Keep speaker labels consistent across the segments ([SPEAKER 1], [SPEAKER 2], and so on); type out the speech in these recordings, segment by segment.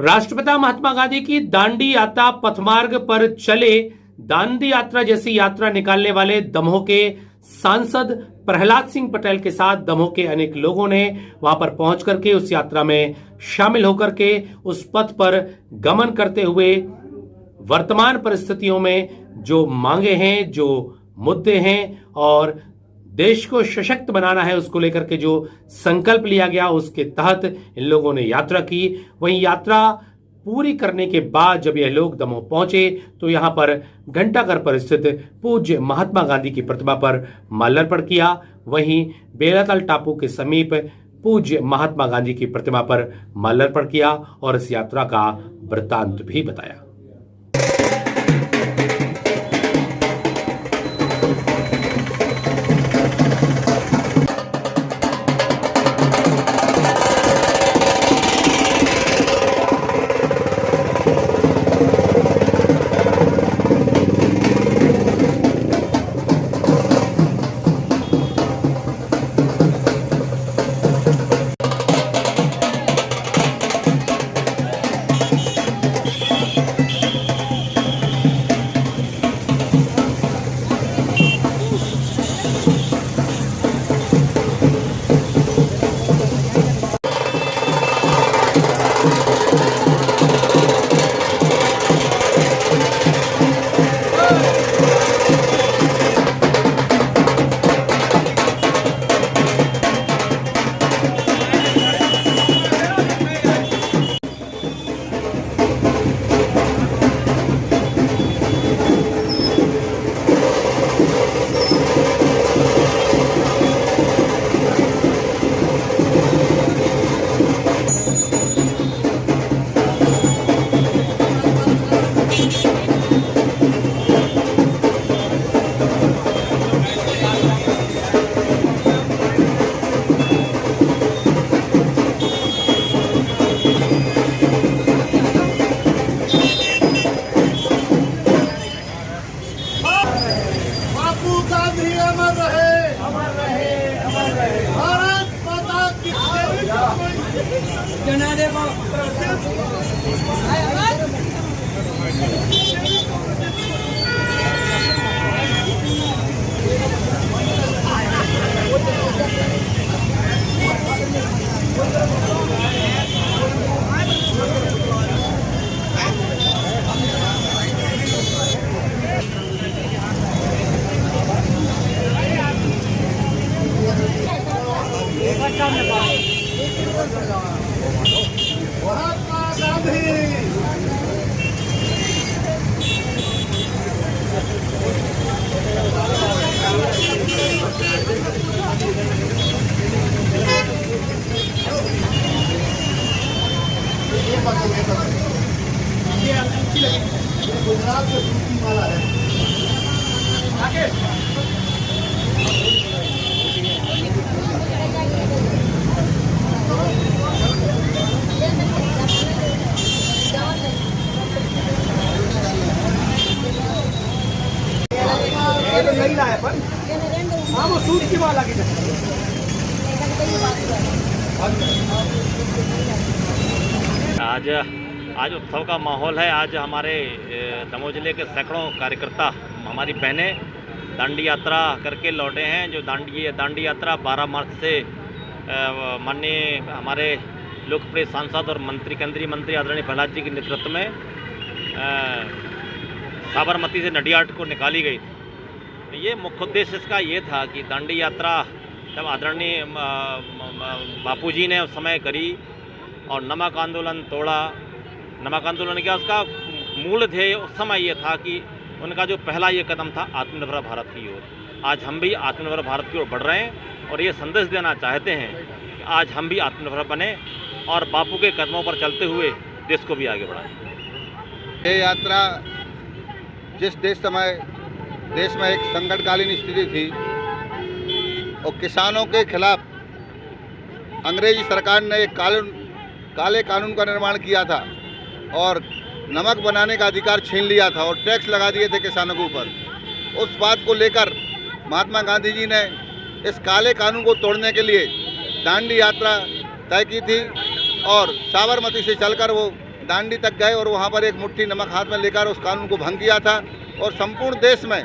[SPEAKER 1] राष्ट्रपिता महात्मा गांधी की दांडी यात्रा पथमार्ग पर चले दांडी यात्रा जैसी यात्रा निकालने वाले दमोह के सांसद प्रहलाद सिंह पटेल के साथ दमोह के अनेक लोगों ने वहां पर पहुंच करके उस यात्रा में शामिल होकर के उस पथ पर गमन करते हुए वर्तमान परिस्थितियों में जो मांगे हैं, जो मुद्दे हैं और देश को सशक्त बनाना है, उसको लेकर के जो संकल्प लिया गया उसके तहत इन लोगों ने यात्रा की। वहीं यात्रा पूरी करने के बाद जब यह लोग दमोह पहुंचे तो यहां पर घंटाघर पर स्थित पूज्य महात्मा गांधी की प्रतिमा पर माल्यार्पण किया। वहीं बेलाताल टापू के समीप पूज्य महात्मा गांधी की प्रतिमा पर माल्यार्पण किया और इस यात्रा का वृत्तांत भी बताया।
[SPEAKER 2] गुजरात में सूती माला है। नहीं लाया पर हाँ वो सूट की माला की
[SPEAKER 3] आज उत्सव का माहौल है। आज हमारे दमोह जिले के सैकड़ों कार्यकर्ता, हमारी बहनें दांडी यात्रा करके लौटे हैं। जो दांडी यात्रा 12 मार्च से माननीय हमारे लोकप्रिय सांसद और केंद्रीय मंत्री आदरणीय प्रहलाद जी के नेतृत्व में साबरमती से नडियाड को निकाली गई थी। ये मुख्य उद्देश्य इसका ये था कि दांडी यात्रा जब आदरणीय बापूजी ने उस समय करी और नमक आंदोलन तोड़ा, नमक आंदोलन क्या उसका मूल ध्येय उस समय ये था कि उनका जो पहला ये कदम था आत्मनिर्भर भारत की ओर। आज हम भी आत्मनिर्भर भारत की ओर बढ़ रहे हैं और ये संदेश देना चाहते हैं कि आज हम भी आत्मनिर्भर बने और बापू के कदमों पर चलते हुए देश को भी आगे बढ़ाएं।
[SPEAKER 4] ये यात्रा जिस देश में एक संकटकालीन स्थिति थी और किसानों के खिलाफ अंग्रेजी सरकार ने एक काले कानून का निर्माण किया था और नमक बनाने का अधिकार छीन लिया था और टैक्स लगा दिए थे किसानों के ऊपर। उस बात को लेकर महात्मा गांधी जी ने इस काले कानून को तोड़ने के लिए दांडी यात्रा तय की थी और साबरमती से चलकर वो दांडी तक गए और वहाँ पर एक मुट्ठी नमक हाथ में लेकर उस कानून को भंग किया था और संपूर्ण देश में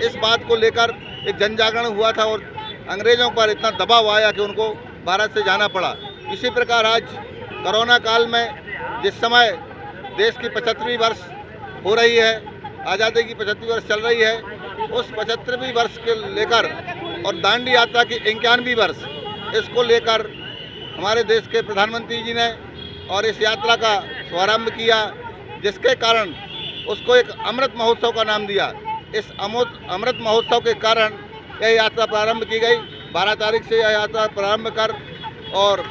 [SPEAKER 4] इस बात को लेकर एक जन जागरण हुआ था और अंग्रेज़ों पर इतना दबाव आया कि उनको भारत से जाना पड़ा। इसी प्रकार आज कोरोना काल में जिस समय देश की 75वीं वर्ष हो रही है, आज़ादी की 75वीं वर्ष चल रही है, उस 75वीं वर्ष के लेकर और दांडी यात्रा की 91वीं वर्ष इसको लेकर हमारे देश के प्रधानमंत्री जी ने और इस यात्रा का शुभारंभ किया, जिसके कारण उसको एक अमृत महोत्सव का नाम दिया। इस अमृत महोत्सव के कारण यह यात्रा प्रारंभ की गई। 12 तारीख से यह यात्रा प्रारंभ कर और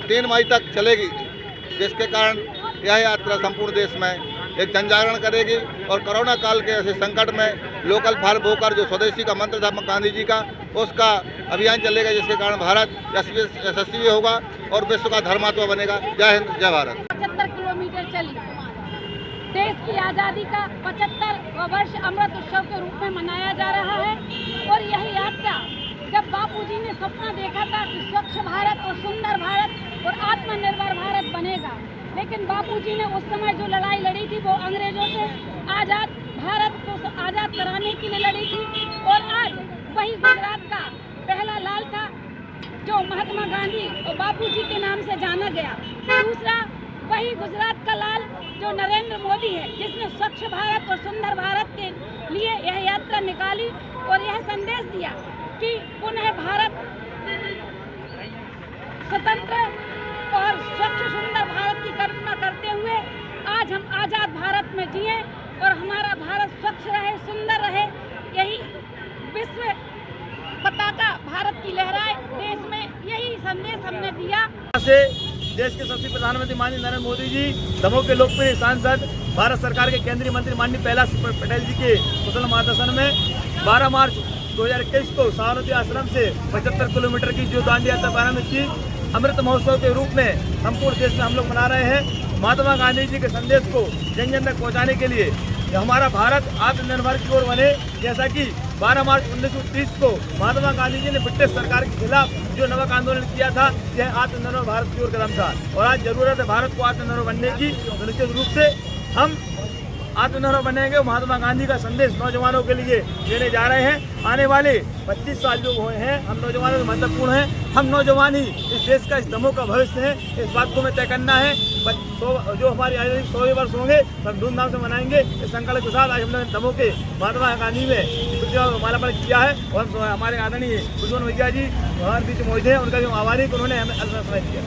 [SPEAKER 4] 3 मई तक चलेगी, जिसके कारण यह यात्रा संपूर्ण देश में एक जनजागरण करेगी और कोरोना काल के ऐसे संकट में लोकल फॉर वोकल जो स्वदेशी का मंत्र था गांधी जी का, उसका अभियान चलेगा, जिसके कारण भारत यशस्वी होगा और विश्व का धर्मात्मा बनेगा। जय हिंद, जय भारत।
[SPEAKER 5] 75 किलोमीटर चली। देश की आज़ादी का 75वां वर्ष अमृत उत्सव के रूप में मनाया जा रहा है और यह यात्रा जब बापूजी ने सपना देखा था कि स्वच्छ भारत और सुंदर भारत और आत्मनिर्भर भारत बनेगा, लेकिन बापूजी ने उस समय जो लड़ाई लड़ी थी वो अंग्रेजों से आज़ाद भारत को आज़ाद कराने के लिए लड़ी थी। और आज वही गुजरात का पहला लाल था जो महात्मा गांधी और बापूजी के नाम से जाना गया। दूसरा वही गुजरात का लाल जो नरेंद्र मोदी है, जिसने स्वच्छ भारत और सुंदर भारत के लिए यह यात्रा निकाली और यह संदेश दिया कि पुनः भारत स्वतंत्र और स्वच्छ सुंदर भारत की कल्पना करते हुए आज हम आज़ाद भारत में जिए और हमारा भारत स्वच्छ रहे, सुंदर रहे, यही विश्व पताका भारत की लहराए देश में, यही संदेश हमने दिया।
[SPEAKER 2] से देश के सबसे प्रधानमंत्री माननीय नरेंद्र मोदी जी, दमोह के लोकप्रिय सांसद, भारत सरकार के केंद्रीय मंत्री माननीय प्रहलाद पटेल जी के कुशल मार्गदर्शन में 12 मार्च 2021 को साबरमती आश्रम से 75 किलोमीटर की जो दांडी यात्रा प्रारंभ की, अमृत महोत्सव के रूप में संपूर्ण देश में हम लोग मना रहे हैं। महात्मा गांधी जी के संदेश को जन जन तक पहुँचाने के लिए हमारा भारत आत्मनिर्भर की ओर बने, जैसा कि 12 मार्च 1930 को महात्मा गांधी जी ने ब्रिटिश सरकार के खिलाफ जो नमक आंदोलन किया था, यह आत्मनिर्भर भारत की ओर कदम था और आज जरूरत है भारत को आत्मनिर्भर बनने की। तो निश्चित रूप से हम आत्मनिर्भर बनेंगे। महात्मा गांधी का संदेश नौजवानों के लिए देने जा रहे हैं। आने वाले 25 साल जो हुए हैं हम नौजवानों के महत्वपूर्ण हैं। हम नौजवान ही इस देश का, इस दमोह का भविष्य है। इस बात को हमें तय करना है। जो हमारी आज़ादी 100वें वर्ष होंगे तो हम धूमधाम से मनाएंगे। इस संकल्प के साथ आज हमने दमोह के महात्मा गांधी में प्रतिमा माल्यार्पण किया है और हम हमारे आदरणीय बुजुर्ग भैया जी हमारे बीच मौजूद हैं, उनका जो आभारी उन्होंने हमें समय दिया।